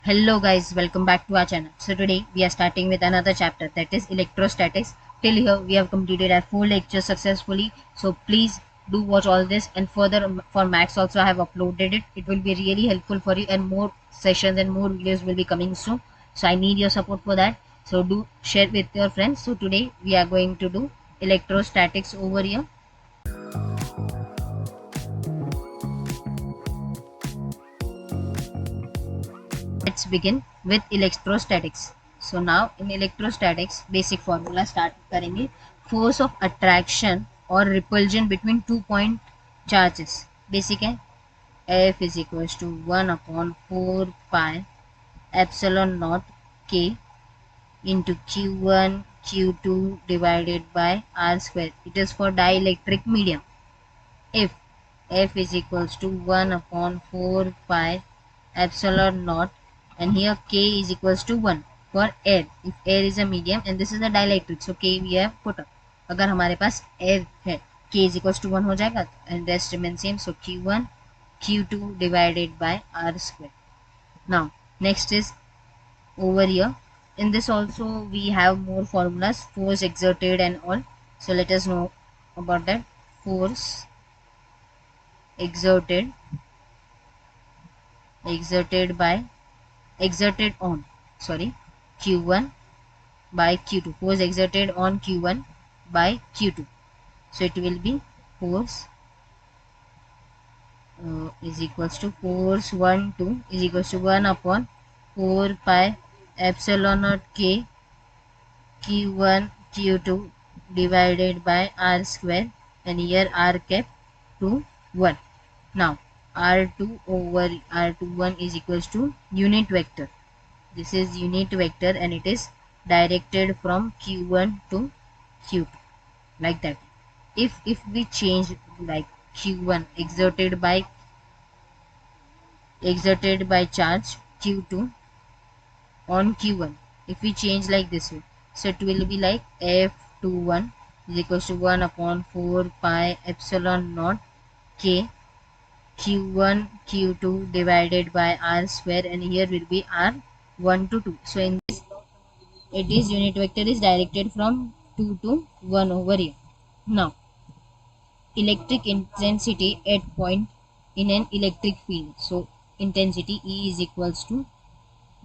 Hello guys, welcome back to our channel. So today we are starting with another chapter, that is electrostatics. Till here we have completed our 4 lectures successfully. So please do watch all this, and further for Max also I have uploaded it. It will be really helpful for you, and more sessions and more videos will be coming soon. So I need your support for that. So do share with your friends. So today we are going to do electrostatics over here. Let's begin with electrostatics. So now in electrostatics basic formula start करेंगे. Force of attraction or repulsion between 2 point charges. Basic है. F is equals to 1 upon 4 pi epsilon naught K into Q1 Q2 divided by R square. It is for dielectric medium. If F is equals to 1 upon 4 pi epsilon naught, and here K is equals to 1 for air. If air is a medium and this is a dielectric, so K we have put up. अगर हमारे पास air है, K is equals to 1 हो जाएगा and rest remain same. So Q1 Q2 divided by R square. Now next is over here. In this also we have more formulas, force exerted and all. So let us know about that. Force exerted exerted on Q1 by Q2. Force exerted on Q1 by Q2. So it will be force is equals to force 1 2 is equals to 1 upon 4 pi epsilon naught K Q1 Q2 divided by R square, and here R kept to 1. Now R2 over R21 is equals to unit vector. This is unit vector and it is directed from Q1 to Q2 like that. If we change like Q1 exerted by charge Q2 on Q1, if we change like this way, so it will be like F21 is equals to 1 upon 4 pi epsilon naught K Q1 Q2 divided by R square, and here will be R1 to 2. So in this it is unit vector is directed from 2 to 1 over here. Now electric intensity at point in an electric field. So intensity E is equals to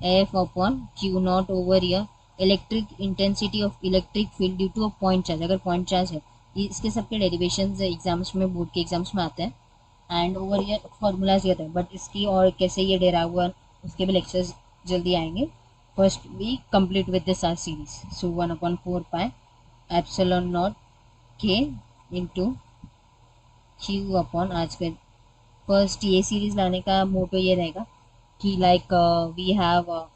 F upon Q naught over here. Electric intensity of electric field due to a point charge. अगर point charge है, इसके सबके derivations exams में, board के exams में आते हैं, and over ये फॉर्मूलाज दिया था, बट इसकी और कैसे ये डेराइव हुआ उसके भी लेक्चर्स जल्दी आएंगे. First we complete with this R series. So 1 upon 4 pi epsilon nought K into Q upon R square. First ये सीरीज लाने का मोटो ये रहेगा कि लाइक वी हैव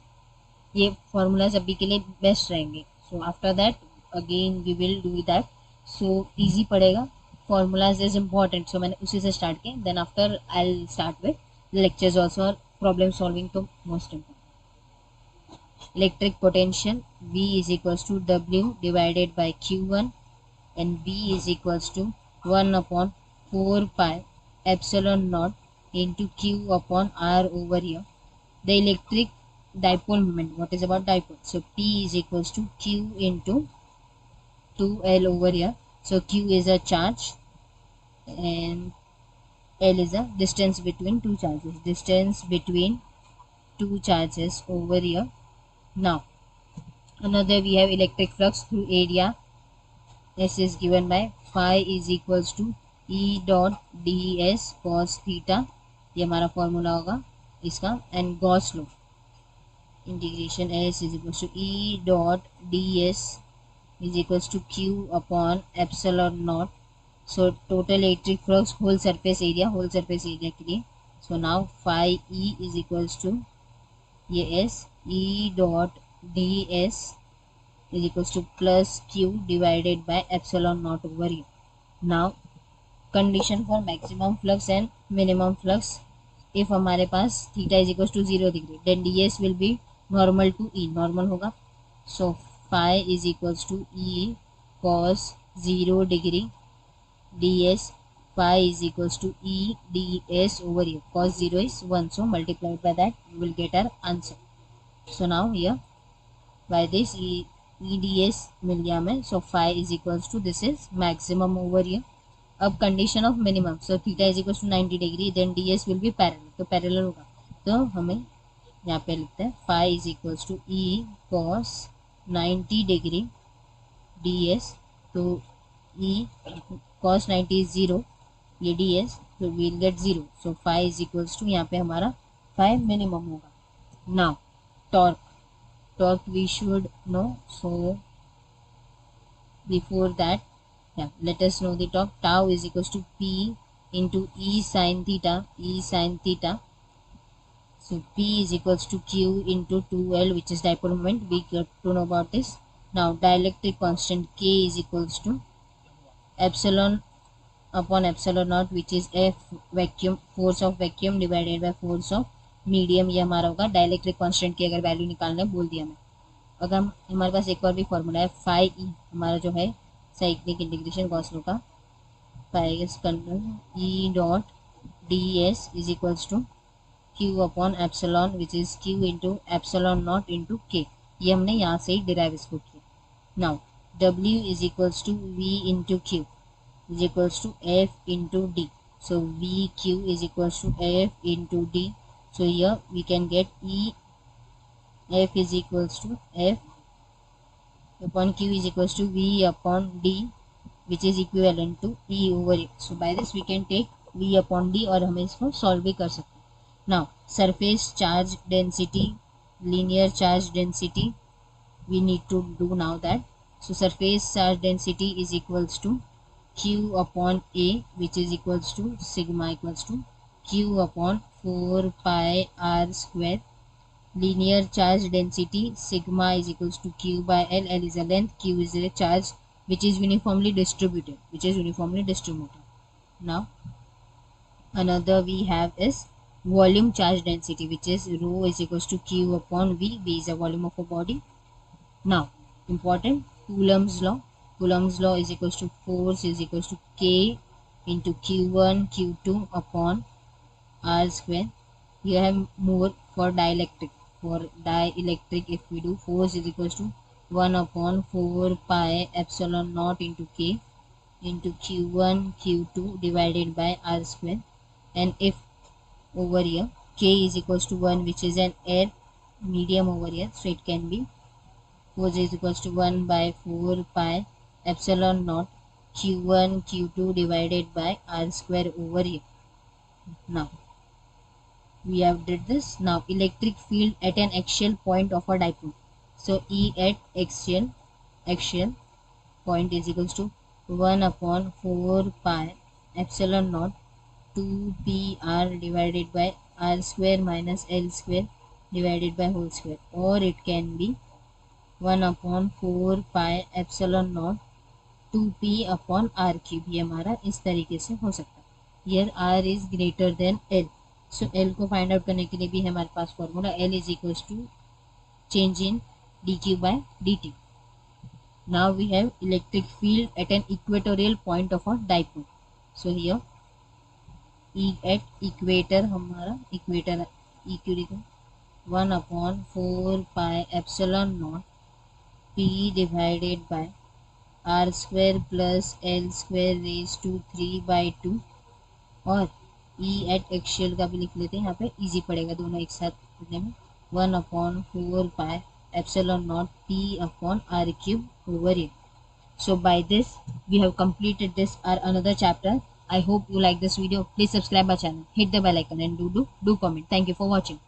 ये फॉर्मूलाज अभी के लिए बेस्ट रहेंगे. So after that again we will do that. So easy पड़ेगा. फॉर्मूलाज इज इम्पॉर्टेंट, सो मैंने उसी से स्टार्ट किया. Then after I will start with lectures also और प्रॉब्लम सॉल्विंग तो most important. Electric potential V is equals to W divided by Q1 and V is equals to 1 upon 4 pi epsilon naught into Q upon R over here. The electric dipole moment. What is about dipole? So P is equals to Q into 2L over here. So Q is a charge and L is a distance between two charges. Distance between two charges over here. Now another we have electric flux through area. S is given by phi is equals to E dot ds cos theta. ये हमारा formula होगा इसका. And Gauss law integration S is equals to E dot ds is equals to Q upon epsilon naught. So total electric flux whole surface area के लिए. So now phi E is equals to ये S E dot ds is equals to plus Q divided by epsilon naught over here. Now condition for maximum flux and minimum flux. If हमारे पास theta is equal to 0 degree, then ds will be normal to E. Normal होगा. So phi is equals to E cos 0 degree ds. Phi is equals to E ds over here. Cos 0 is 1, so multiplied by that you will get our answer. So now here by this EDS मिल गया हमें. So phi is equals to this is maximum over here. अब condition of minimum. So theta is equal to 90 degree, then ds will be parallel. तो parallel होगा. तो हमें यहाँ पे लिखते हैं phi is equals to e cos 90 degree ds. तो e cos 90 इज 0, ये ds, तो we'll get 0. So phi is equals to यहाँ पे हमारा phi मिनिमम होगा. Now torque we should know. So before that, yeah, let us know the torque. Tau is equals to p into e sin theta. So p is equals to q into 2l, which is dipole moment. We get to know about this. Now dielectric constant k is equals to epsilon upon epsilon naught, which is F vacuum, force of vacuum divided by force of medium. ये हमारा होगा dielectric constant की अगर value निकालना है बोल दिया मैं. अगर हमारे पास एक और भी फॉर्मूला है फाई ई, हमारा जो है साइक्लिक इंटीग्रेशन गॉस लॉ का. Phi E dot D S is equals to Q upon epsilon, which is Q into epsilon naught into K. ये हमने यहाँ से ही डिराइव इसको किया. Now W is equals to V into Q is equals to F into D. So V Q is equals to F into D. So here we can get E F is equals to F upon Q is equals to V upon D, which is equivalent to E over A. So by this we can take V upon D और हमें इसको solve भी कर सकते हैं. Now surface charge density, linear charge density, we need to do now that. So surface charge density is equals to Q upon A, which is equals to sigma equals to Q upon 4 pi r square. Linear charge density sigma is equals to Q by L. L is a length, Q is a charge which is uniformly distributed. Now another we have is volume charge density, which is rho is equals to Q upon V. V is a volume of a body. Now important Coulomb's law. Coulomb's law is equals to force is equals to K into Q1 Q2 upon R square. You have more for dielectric. For dielectric, if we do, force is equals to 1 upon 4 pi epsilon naught into K into Q1 Q2 divided by R square. And if over here K is equals to 1, which is an air medium over here, so it can be force is equals to 1 by 4 pi epsilon naught Q1 Q2 divided by R square over here. Now we have did this. Now electric field at an axial point of a dipole. So E at axial point is equals to 1 upon 4 pi epsilon naught 2 p r divided by r square minus l square divided by whole square, or it can be 1 upon 4 pi epsilon naught 2 p upon r cube. ये हमारा इस तरीके से हो सकता है. Here r is greater than l. So L को find out करने के लिए भी हमारे पास formula L is equals to change in D Q by D T. Now we have electric field at an equatorial point of a dipole. So here E at equator, हमारा equator equator 1 upon 4 pi epsilon nought P divided by R square plus L square raise to 3/2. और E eight axial का भी लिख लेते हैं, यहाँ पे easy पड़ेगा दोनों एक साथ लिखने में. 1 upon 4 pi epsilon not P upon R cube over A. So by this we have completed this our another chapter. I hope you like this video. Please subscribe our channel, hit the bell icon and do comment. Thank you for watching.